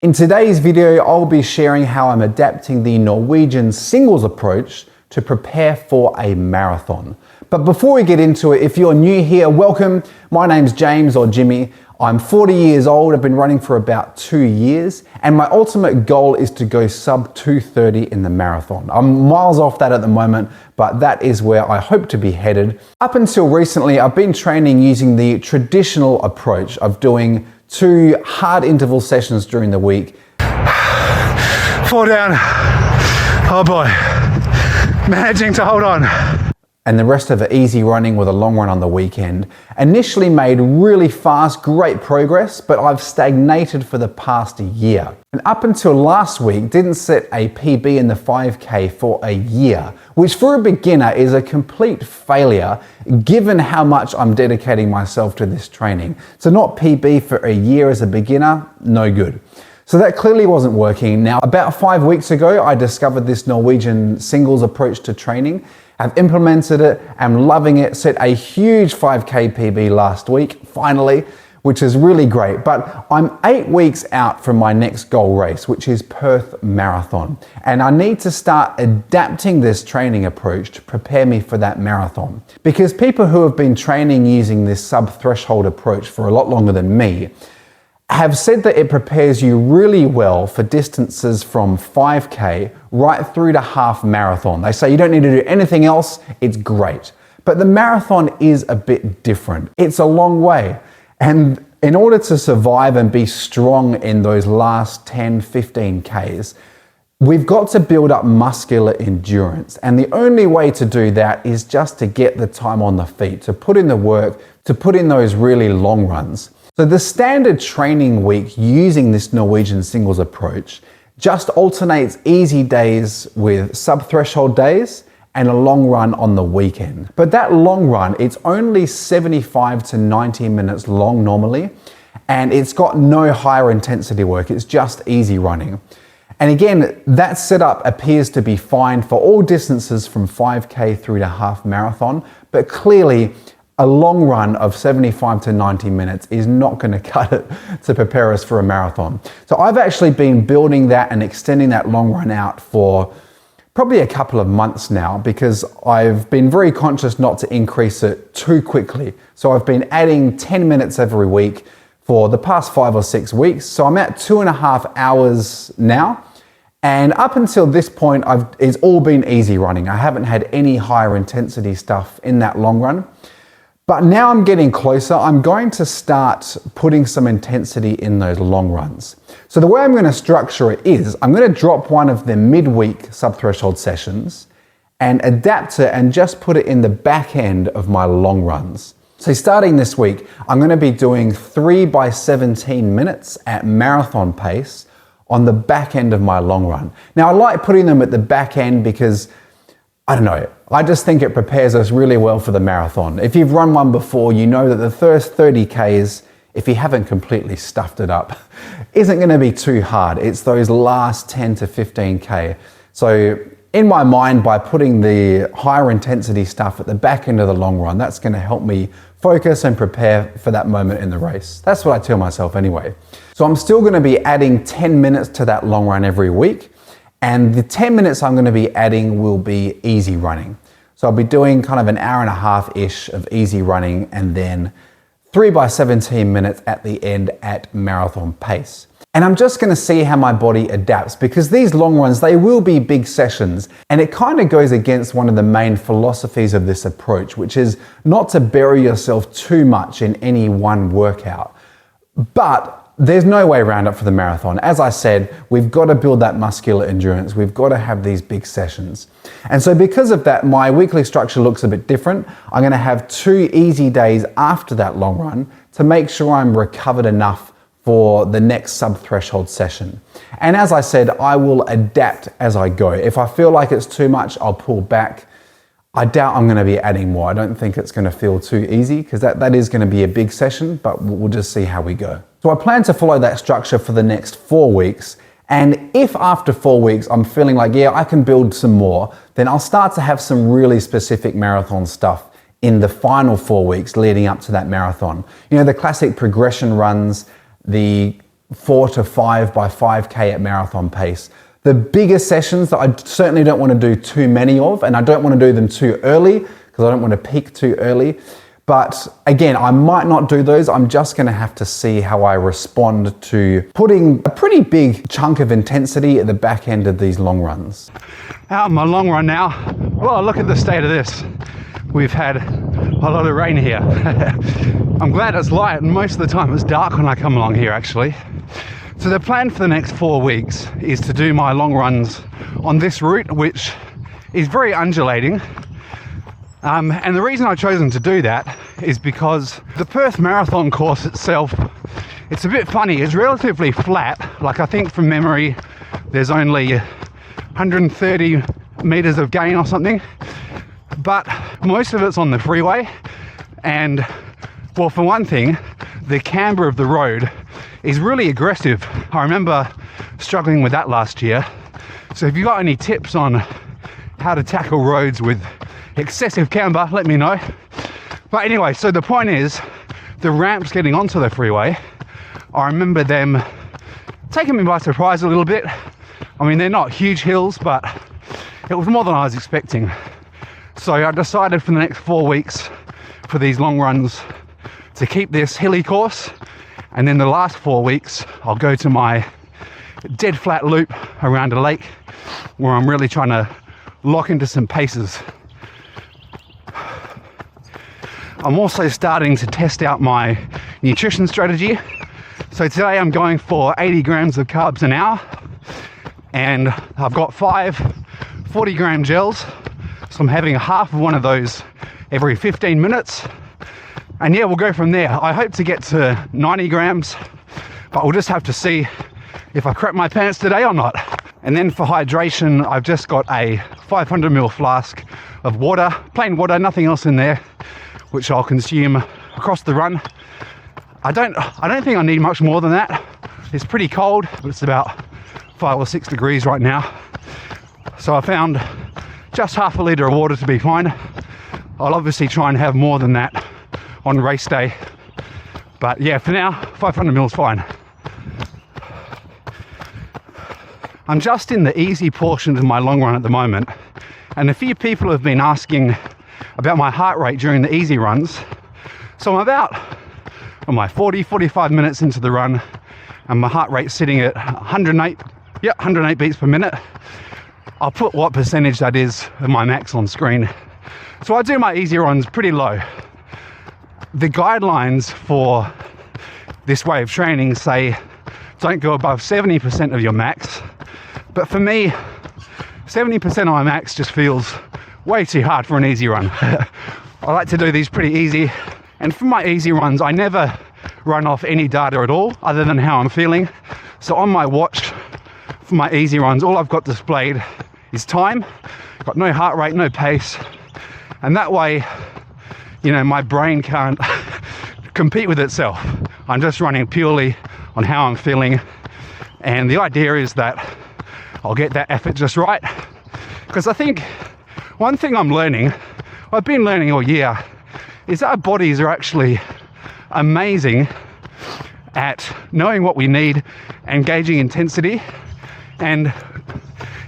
In today's video, I'll be sharing how I'm adapting the Norwegian Singles Approach to prepare for a marathon. But before we get into it, if you're new here, welcome. My name's James, or Jimmy. I'm 40 years old, I've been running for about 2 years, and my ultimate goal is to go sub 2:30 in the marathon. I'm miles off that at the moment, but that is where I hope to be headed. Up until recently, I've been training using the traditional approach of doing 2 hard interval sessions during the week. 4 down. Oh boy. Managing to hold on. And the rest of it easy running with a long run on the weekend. Initially made really fast, great progress, but I've stagnated for the past year. And up until last week, didn't set a PB in the 5K for a year, which for a beginner is a complete failure given how much I'm dedicating myself to this training. So not PB for a year as a beginner, no good. So that clearly wasn't working. Now, about 5 weeks ago, I discovered this Norwegian Singles Approach to training. I've implemented it, I'm loving it, set a huge 5K PB last week, finally, which is really great. But I'm 8 weeks out from my next goal race, which is Perth Marathon. And I need to start adapting this training approach to prepare me for that marathon. Because people who have been training using this sub-threshold approach for a lot longer than me have said that it prepares you really well for distances from 5K right through to half marathon. They say you don't need to do anything else, it's great. But the marathon is a bit different. It's a long way. And in order to survive and be strong in those last 10, 15 Ks, we've got to build up muscular endurance. And the only way to do that is just to get the time on the feet, to put in the work, to put in those really long runs. So the standard training week using this Norwegian Singles Approach just alternates easy days with sub-threshold days and a long run on the weekend. But that long run, it's only 75 to 90 minutes long normally, and it's got no higher intensity work, it's just easy running. And again, that setup appears to be fine for all distances from 5K through to half marathon, but clearly a long run of 75 to 90 minutes is not going to cut it to prepare us for a marathon. So I've actually been building that and extending that long run out for probably a couple of months now, because I've been very conscious not to increase it too quickly. So I've been adding 10 minutes every week for the past 5 or 6 weeks. So I'm at 2.5 hours now. And up until this point, it's all been easy running. I haven't had any higher intensity stuff in that long run. But now I'm getting closer. I'm going to start putting some intensity in those long runs. So the way I'm going to structure it is, I'm going to drop one of the midweek sub-threshold sessions and adapt it and just put it in the back end of my long runs. So starting this week, I'm going to be doing 3 by 17 minutes at marathon pace on the back end of my long run. Now I like putting them at the back end because, I don't know, I just think it prepares us really well for the marathon. If you've run one before, you know that the first 30 Ks, if you haven't completely stuffed it up, isn't going to be too hard. It's those last 10 to 15 K. So in my mind, by putting the higher intensity stuff at the back end of the long run, that's going to help me focus and prepare for that moment in the race. That's what I tell myself anyway. So I'm still going to be adding 10 minutes to that long run every week. And the 10 minutes I'm going to be adding will be easy running. So I'll be doing kind of an hour and a half-ish of easy running, and then 3 by 17 minutes at the end at marathon pace. And I'm just going to see how my body adapts, because these long runs, they will be big sessions, and it kind of goes against one of the main philosophies of this approach, which is not to bury yourself too much in any one workout. But there's no way around it for the marathon. As I said, we've got to build that muscular endurance. We've got to have these big sessions. And so because of that, my weekly structure looks a bit different. I'm going to have 2 easy days after that long run to make sure I'm recovered enough for the next sub-threshold session. And as I said, I will adapt as I go. If I feel like it's too much, I'll pull back. I doubt I'm going to be adding more. I don't think it's going to feel too easy, because that is going to be a big session, but we'll just see how we go. So I plan to follow that structure for the next 4 weeks. And if after 4 weeks I'm feeling like, yeah, I can build some more, then I'll start to have some really specific marathon stuff in the final 4 weeks leading up to that marathon. You know, the classic progression runs, the 4 to 5 by 5K at marathon pace. The bigger sessions that I certainly don't want to do too many of, and I don't want to do them too early because I don't want to peak too early. But again, I might not do those. I'm just going to have to see how I respond to putting a pretty big chunk of intensity at the back end of these long runs. Out on my long run now. Well, look at the state of this. We've had a lot of rain here. I'm glad it's light, and most of the time it's dark when I come along here actually. So the plan for the next 4 weeks is to do my long runs on this route, which is very undulating. And the reason I've chosen to do that is because the Perth Marathon course itself, it's a bit funny. It's relatively flat. Like, I think from memory, there's only 130 meters of gain or something. But most of it's on the freeway. And, well, for one thing, the camber of the road is really aggressive. I remember struggling with that last year. So if you've got any tips on how to tackle roads with excessive camber, let me know. But anyway, so the point is, the ramps getting onto the freeway, I remember them taking me by surprise a little bit. I mean, they're not huge hills, but it was more than I was expecting. So I decided for the next 4 weeks for these long runs to keep this hilly course, and then the last 4 weeks I'll go to my dead flat loop around a lake where I'm really trying to lock into some paces. I'm also starting to test out my nutrition strategy. So today I'm going for 80 grams of carbs an hour, and I've got 5 40-gram gels. So I'm having half of one of those every 15 minutes. And yeah, we'll go from there. I hope to get to 90 grams, but we'll just have to see if I crap my pants today or not. And then for hydration, I've just got a 500 ml flask of water, plain water, nothing else in there, which I'll consume across the run. I don't think I need much more than that. It's pretty cold, but it's about 5 or 6 degrees right now. So I found just half a litre of water to be fine. I'll obviously try and have more than that on race day. But yeah, for now, 500 ml is fine. I'm just in the easy portion of my long run at the moment, and a few people have been asking about my heart rate during the easy runs. So I'm about 45 minutes into the run, and my heart rate's sitting at 108 beats per minute. I'll put what percentage that is of my max on screen. So I do my easy runs pretty low. The guidelines for this way of training say don't go above 70% of your max. But for me, 70% of my max just feels way too hard for an easy run. I like to do these pretty easy. And for my easy runs, I never run off any data at all other than how I'm feeling. So on my watch for my easy runs, all I've got displayed is time. I've got no heart rate, no pace. And that way, you know, my brain can't compete with itself. I'm just running purely on how I'm feeling. And the idea is that I'll get that effort just right. Because I think one thing I'm learning, I've been learning all year, is our bodies are actually amazing at knowing what we need and gauging intensity. And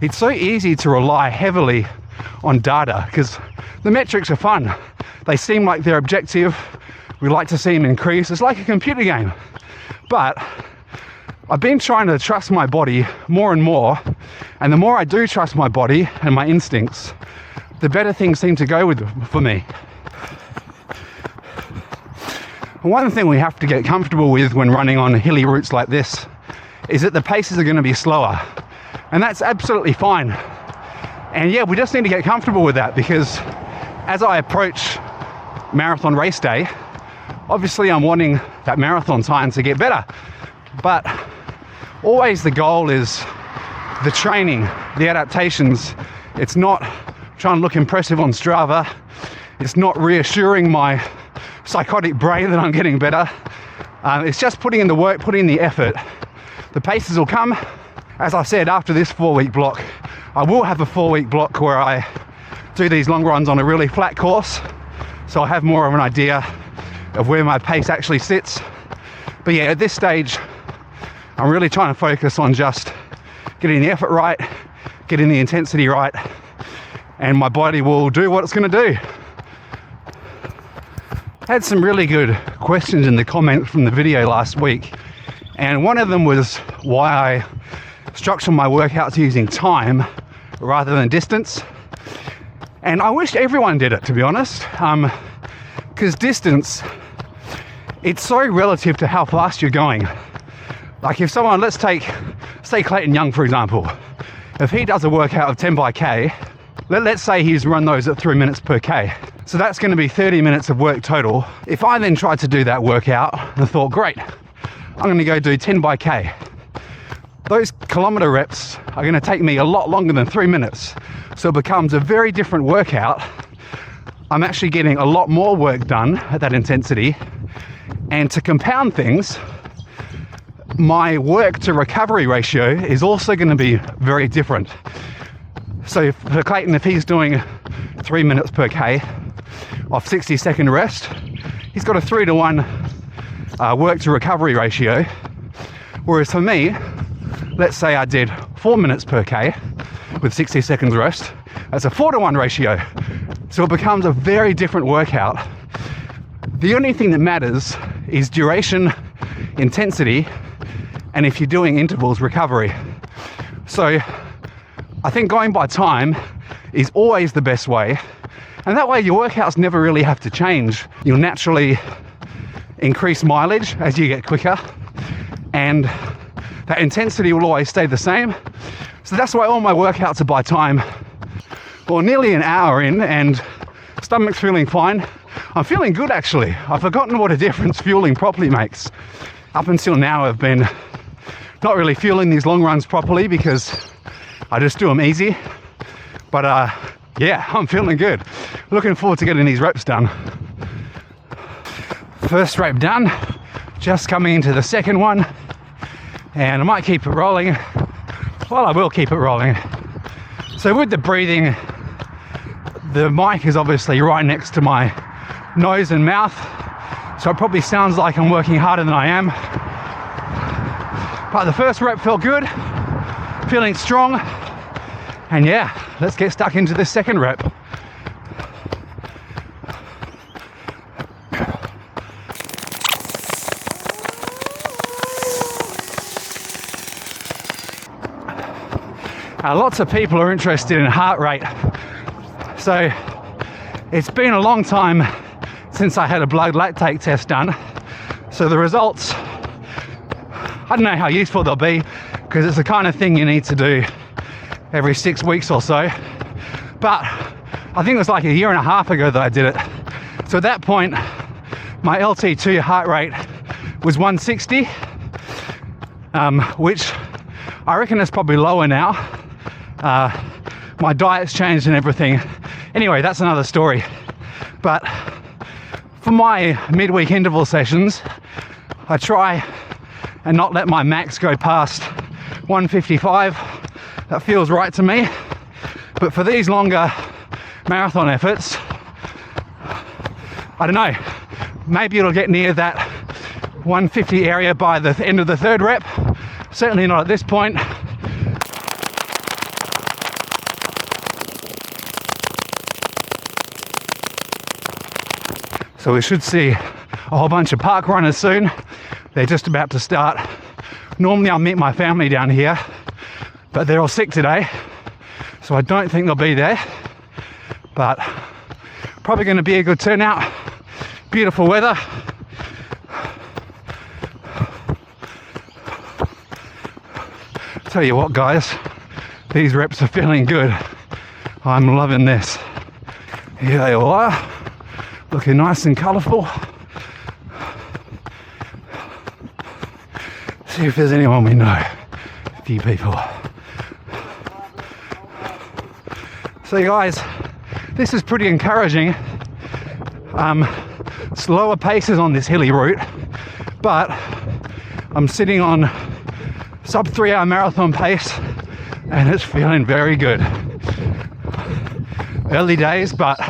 it's so easy to rely heavily on data because the metrics are fun. They seem like they're objective. We like to see them increase. It's like a computer game. But I've been trying to trust my body more and more, and the more I do trust my body and my instincts, the better things seem to go for me. One thing we have to get comfortable with when running on hilly routes like this is that the paces are going to be slower, and that's absolutely fine. And yeah, we just need to get comfortable with that, because as I approach marathon race day, obviously I'm wanting that marathon time to get better, but always the goal is the training, the adaptations. It's not trying to look impressive on Strava. It's not reassuring my psychotic brain that I'm getting better. It's just putting in the work, putting in the effort. The paces will come. As I said, after this 4-week block, I will have a 4-week block where I do these long runs on a really flat course. So I have more of an idea of where my pace actually sits. But yeah, at this stage, I'm really trying to focus on just getting the effort right, getting the intensity right, and my body will do what it's going to do. I had some really good questions in the comments from the video last week, and one of them was why I structure my workouts using time rather than distance. And I wish everyone did it, to be honest, because distance, it's so relative to how fast you're going. Like if someone, say Clayton Young, for example, if he does a workout of 10 by K, let's say he's run those at 3 minutes per K. So that's going to be 30 minutes of work total. If I then tried to do that workout and thought, great, I'm going to go do 10 by K. Those kilometer reps are going to take me a lot longer than 3 minutes. So it becomes a very different workout. I'm actually getting a lot more work done at that intensity. And to compound things, my work to recovery ratio is also going to be very different. So for Clayton, if he's doing 3 minutes per K off 60-second rest, he's got a 3-to-1 work to recovery ratio. Whereas for me, let's say I did 4 minutes per K with 60 seconds rest, that's a 4-to-1 ratio. So it becomes a very different workout. The only thing that matters is duration, intensity, and if you're doing intervals, recovery. So I think going by time is always the best way. And that way your workouts never really have to change. You'll naturally increase mileage as you get quicker, and that intensity will always stay the same. So that's why all my workouts are by time. Well, nearly an hour in and stomach's feeling fine. I'm feeling good actually. I've forgotten what a difference fueling properly makes. Up until now I've been not really fueling these long runs properly because I just do them easy. But yeah, I'm feeling good. Looking forward to getting these reps done. First rep done, just coming into the second one, and I might keep it rolling. Well, I will keep it rolling. So with the breathing, the mic is obviously right next to my nose and mouth, so it probably sounds like I'm working harder than I am. But the first rep felt good, feeling strong, and yeah, let's get stuck into the second rep. Lots of people are interested in heart rate. So it's been a long time since I had a blood lactate test done. So the results, I don't know how useful they'll be because it's the kind of thing you need to do every 6 weeks or so. But I think it was like a year and a half ago that I did it. So at that point, my LT2 heart rate was 160, which I reckon is probably lower now. My diet's changed and everything. Anyway, that's another story. But for my midweek interval sessions, I try and not let my max go past 155. That feels right to me. But for these longer marathon efforts, I don't know, maybe it'll get near that 150 area by the end of the third rep. Certainly not at this point. So we should see a whole bunch of park runners soon. They're just about to start. Normally I'll meet my family down here, but they're all sick today, so I don't think they'll be there. But probably going to be a good turnout. Beautiful weather. Tell you what, guys, these reps are feeling good. I'm loving this. Here they all are, looking nice and colourful. See if there's anyone we know. A few people. So guys, this is pretty encouraging. Slower paces on this hilly route, but I'm sitting on sub 3 hour marathon pace and it's feeling very good. Early days, but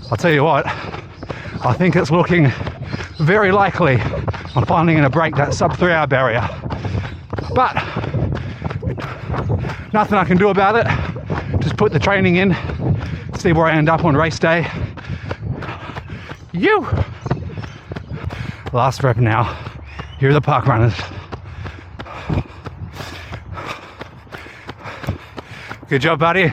I'll tell you what, I think it's looking very likely I'm finally going to break that sub 3 hour barrier. but nothing I can do about it. Just put the training in, see where I end up on race day. Last rep now. Here are the park runners. Good job, buddy.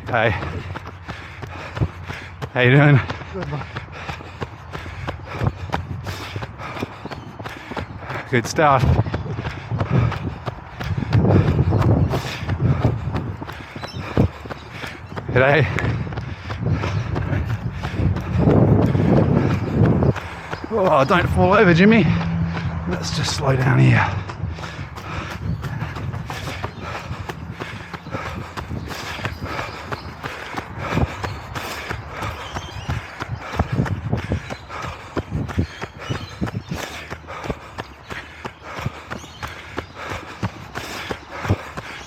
Hey, how you doing? Good, man. Good stuff. G'day. Oh, don't fall over, Jimmy. Let's just slow down here.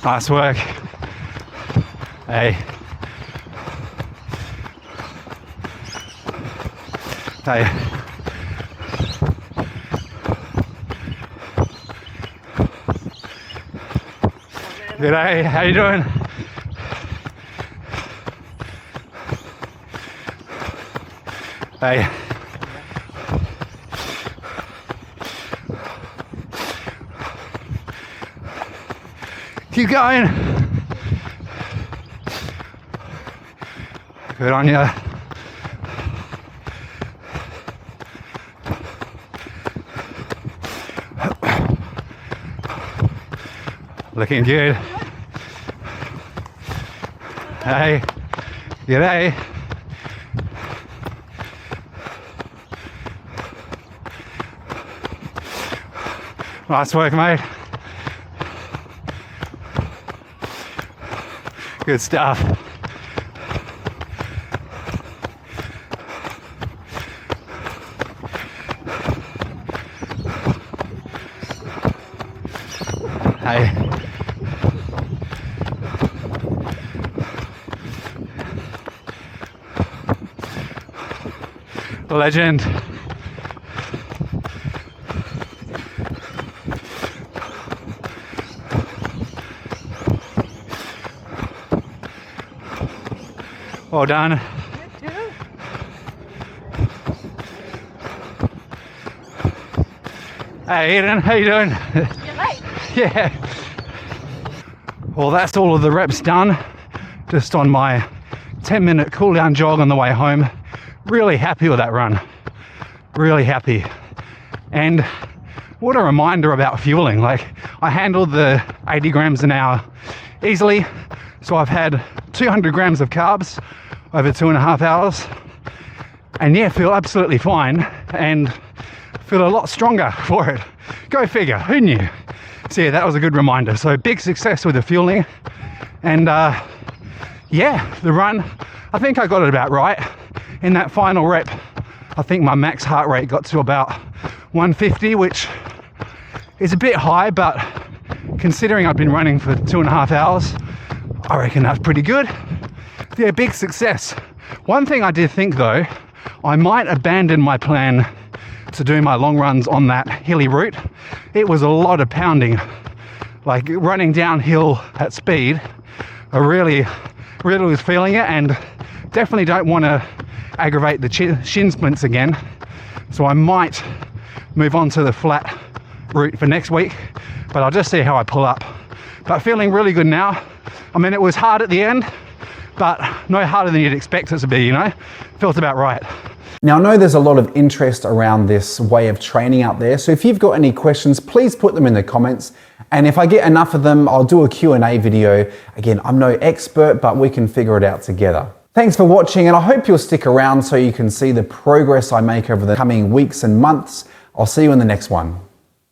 Nice work. Hey. Hey. G'day, how you doing? Hey. Keep going. Good on you. Looking good. Hey, g'day. Nice work, mate. Good stuff. Hey. Legend. Well done. Hey Eden, how you doing? You're late. Yeah. Well, that's all of the reps done. Just on my 10-minute cool down jog on the way home. Really happy with that run. Really happy. And what a reminder about fueling. Like, I handled the 80 grams an hour easily. So I've had 200 grams of carbs over 2.5 hours. And yeah, feel absolutely fine and feel a lot stronger for it. Go figure, who knew? So yeah, that was a good reminder. So big success with the fueling. And yeah, the run, I think I got it about right. In that final rep, I think my max heart rate got to about 150, which is a bit high, but considering I've been running for 2.5 hours, I reckon that's pretty good. Yeah, big success. One thing I did think though, I might abandon my plan to do my long runs on that hilly route. It was a lot of pounding, like running downhill at speed. I really was feeling it, and definitely don't want to aggravate the shin splints again. So I might move on to the flat route for next week, but I'll just see how I pull up. But feeling really good now. I mean, it was hard at the end, but no harder than you'd expect it to be, you know? Felt about right. Now, I know there's a lot of interest around this way of training out there, so if you've got any questions, please put them in the comments. And if I get enough of them, I'll do a Q&A video. Again, I'm no expert, but we can figure it out together. Thanks for watching, and I hope you'll stick around so you can see the progress I make over the coming weeks and months. I'll see you in the next one.